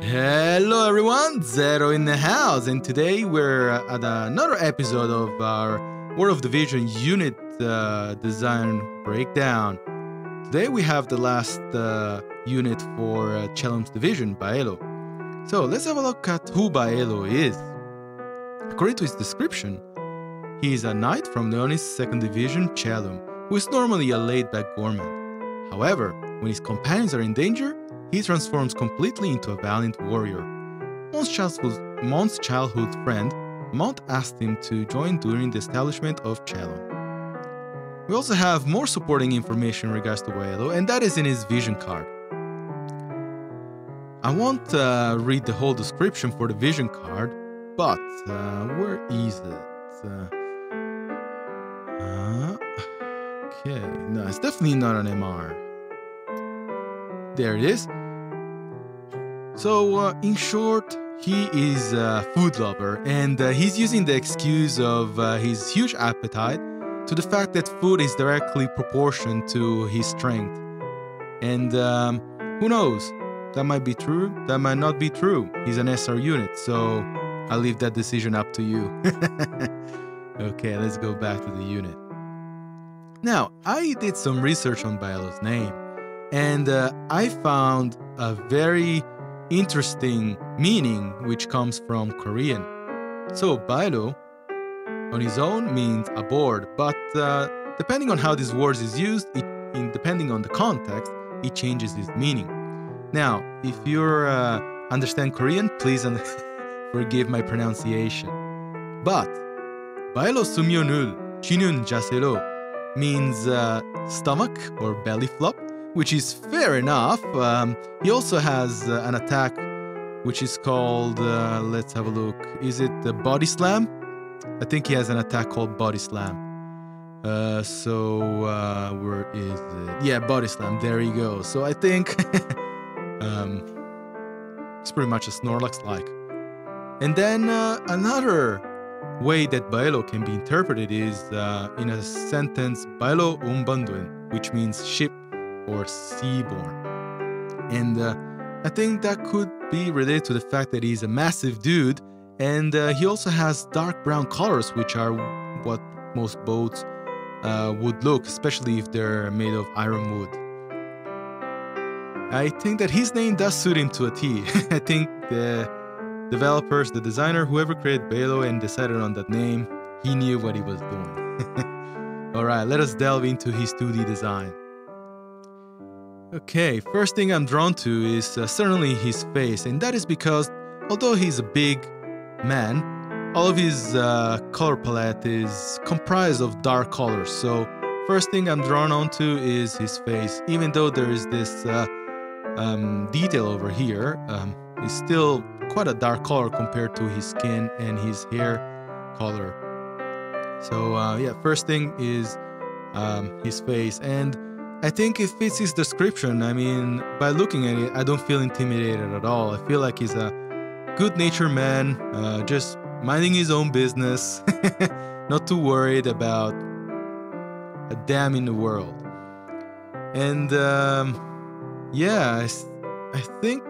Hello everyone, Zero in the house, and today we're at another episode of our World of Division unit design breakdown. Today we have the last unit for Chelum's division, Baelo. So let's have a look at who Baelo is. According to his description, he is a knight from Leonis 2nd Division, Chelum, who is normally a laid-back gourmand. However, when his companions are in danger, he transforms completely into a valiant warrior. Mont's childhood friend, Mont asked him to join during the establishment of Chelum. We also have more supporting information in regards to Baelo, and that is in his vision card. I won't read the whole description for the vision card, but where is it? Okay, no, it's definitely not an MR. There it is. So, in short, he is a food lover, and he's using the excuse of his huge appetite to the fact that food is directly proportioned to his strength. And who knows? That might be true, that might not be true. He's an SR unit, so I'll leave that decision up to you. Okay, let's go back to the unit. Now, I did some research on Baelo's name, and I found a very interesting meaning which comes from Korean. So Baelo on his own means aboard, but depending on how this word is used, depending on the context, it changes its meaning. Now, if you understand Korean, please forgive my pronunciation. But Baelo sumyonul chinun jaselo means stomach or belly flop, which is fair enough. He also has an attack which is called, let's have a look, is it the body slam? I think he has an attack called body slam. Where is it? Yeah, body slam, there you go. So I think it's pretty much a Snorlax-like. And then another way that Baelo can be interpreted is in a sentence, Baelo umbanduen, which means ship or seaborne. And I think that could be related to the fact that he's a massive dude, and he also has dark brown colors, which are what most boats would look, especially if they're made of iron wood. I think that his name does suit him to a T. I think the developers, the designer, whoever created Baelo and decided on that name, he knew what he was doing. Alright, let us delve into his 2D design. Okay, first thing I'm drawn to is certainly his face, and that is because although he's a big man, all of his color palette is comprised of dark colors. So first thing I'm drawn onto is his face. Even though there is this detail over here, it's still quite a dark color compared to his skin and his hair color. So yeah, first thing is his face, and I think it fits his description. I mean, by looking at it, I don't feel intimidated at all. I feel like he's a good-natured man, just minding his own business, not too worried about a damn in the world. And yeah, I think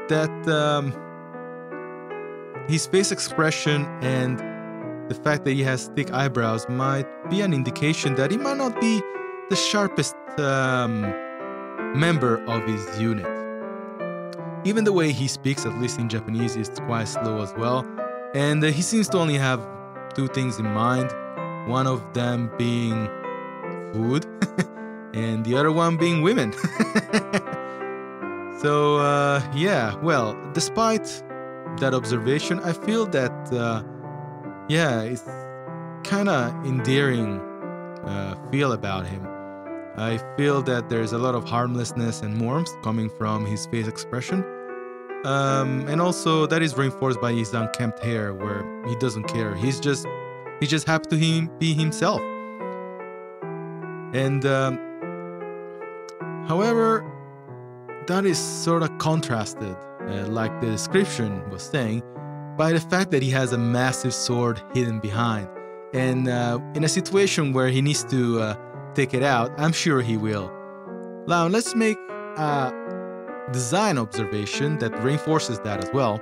that his face expression and the fact that he has thick eyebrows might be an indication that he might not be the sharpest member of his unit. Even the way he speaks, at least in Japanese, is quite slow as well. And he seems to only have two things in mind. One of them being food and the other one being women. So yeah, well, despite that observation, I feel that yeah, it's kind of endearing feel about him. I feel that there's a lot of harmlessness and warmth coming from his face expression. And also that is reinforced by his unkempt hair, where he doesn't care. He's just happy to be himself. And however, that is sort of contrasted, like the description was saying, by the fact that he has a massive sword hidden behind. And in a situation where he needs to take it out, I'm sure he will. Now let's make design observation that reinforces that as well.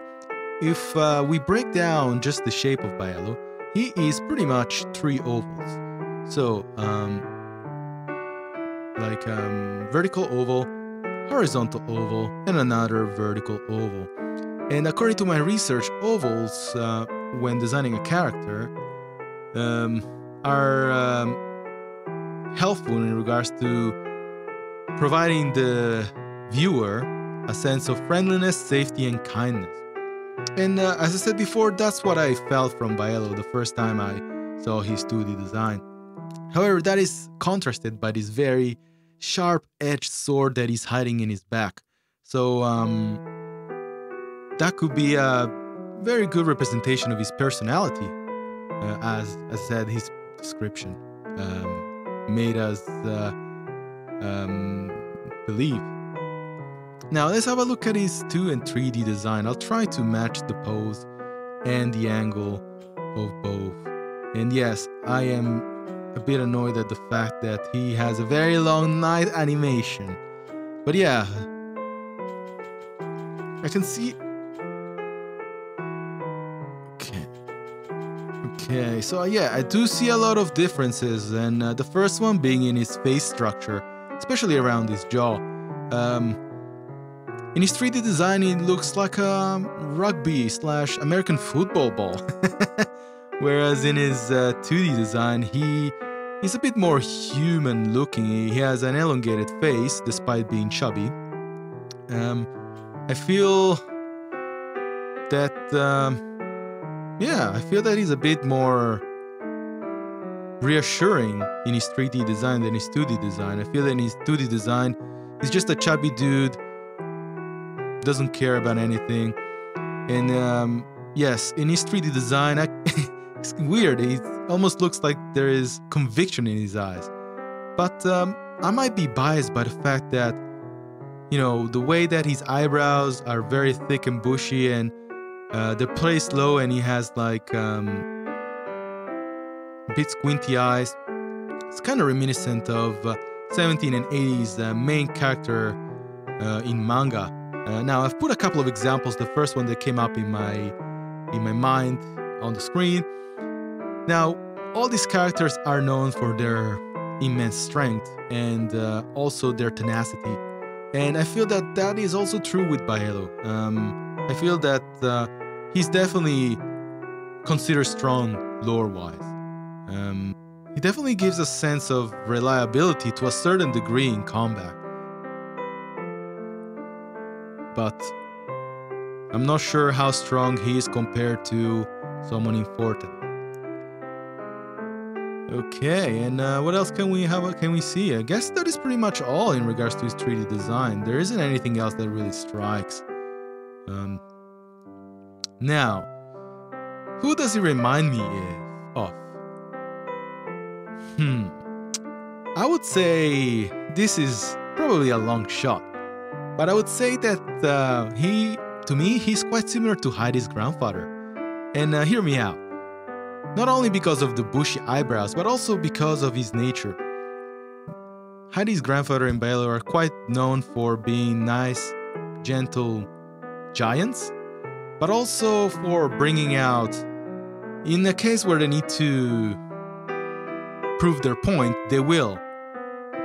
If we break down just the shape of Baelo, he is pretty much three ovals. So, vertical oval, horizontal oval, and another vertical oval. And according to my research, ovals, when designing a character, are helpful in regards to providing the viewer a sense of friendliness, safety, and kindness. And as I said before, that's what I felt from Baelo the first time I saw his 2D design. However, that is contrasted by this very sharp-edged sword that he's hiding in his back. So that could be a very good representation of his personality, as I said, his description made us believe. Now let's have a look at his 2 and 3D design. I'll try to match the pose and the angle of both. And yes, I am a bit annoyed at the fact that he has a very long night animation. But yeah, I can see... Okay, so yeah, I do see a lot of differences, and the first one being in his face structure, especially around his jaw. In his 3D design, it looks like a rugby/American football ball. Whereas in his 2D design, he's a bit more human looking. He has an elongated face despite being chubby. I feel that, I feel that he's a bit more reassuring in his 3D design than his 2D design. I feel that in his 2D design, he's just a chubby dude, doesn't care about anything. And yes, in his 3D design, it's weird. It almost looks like there is conviction in his eyes. But I might be biased by the fact that, you know, the way that his eyebrows are very thick and bushy, and they're placed low, and he has like a bit squinty eyes. It's kind of reminiscent of 17 and 80s main character in manga. Now I've put a couple of examples. The first one that came up in my mind on the screen. Now all these characters are known for their immense strength and also their tenacity, and I feel that that is also true with Baelo. I feel that he's definitely considered strong lore-wise. He definitely gives a sense of reliability to a certain degree in combat. But I'm not sure how strong he is compared to someone important. Okay, and what else can we see? I guess that is pretty much all in regards to his 3D design. There isn't anything else that really strikes. Now, who does he remind me of? I would say this is probably a long shot, but I would say that to me, he's quite similar to Heidi's grandfather. And hear me out. Not only because of the bushy eyebrows, but also because of his nature. Heidi's grandfather and Baelo are quite known for being nice, gentle giants, but also for bringing out, in a case where they need to prove their point, they will.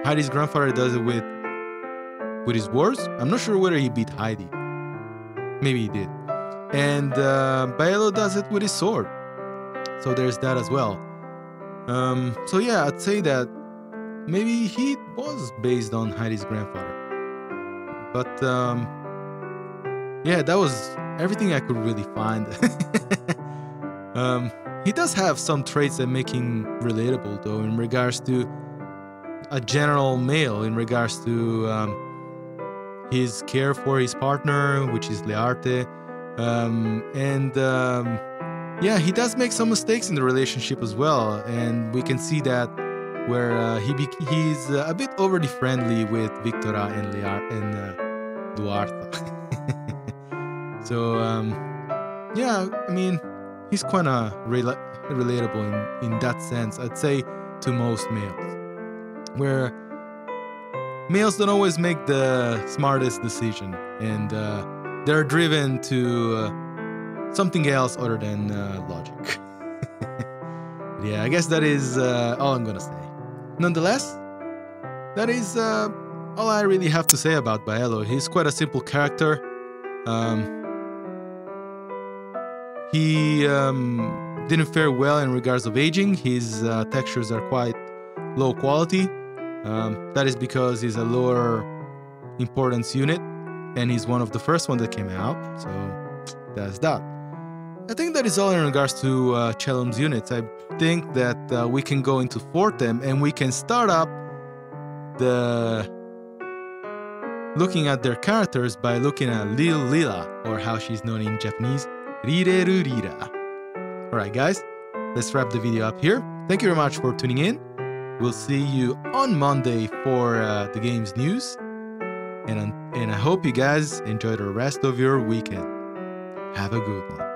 Heidi's grandfather does it with his words. I'm not sure whether he beat Heidi. Maybe he did. And Baelo does it with his sword. So there's that as well. So yeah, I'd say that maybe he was based on Heidi's grandfather. But yeah, that was everything I could really find. He does have some traits that make him relatable, though, in regards to a general male, in regards to his care for his partner, which is Learte. Yeah, he does make some mistakes in the relationship as well, and we can see that where he's a bit overly friendly with Victora and Duarta. So yeah, I mean, he's kind of relatable in that sense, I'd say, to most males, where males don't always make the smartest decision. and they're driven to something else other than logic. Yeah, I guess that is all I'm gonna say. Nonetheless, that is all I really have to say about Baelo. He's quite a simple character. He didn't fare well in regards of aging. His textures are quite low quality. That is because he's a lower importance unit, and he's one of the first one that came out. So that's that. I think that is all in regards to Chelum's units. I think that we can go into Fortem and we can start up the looking at their characters by looking at Lil Lila, or how she's known in Japanese, Rireru Rira. Alright guys, let's wrap the video up here. Thank you very much for tuning in. We'll see you on Monday for the game's news. And I hope you guys enjoy the rest of your weekend. Have a good one.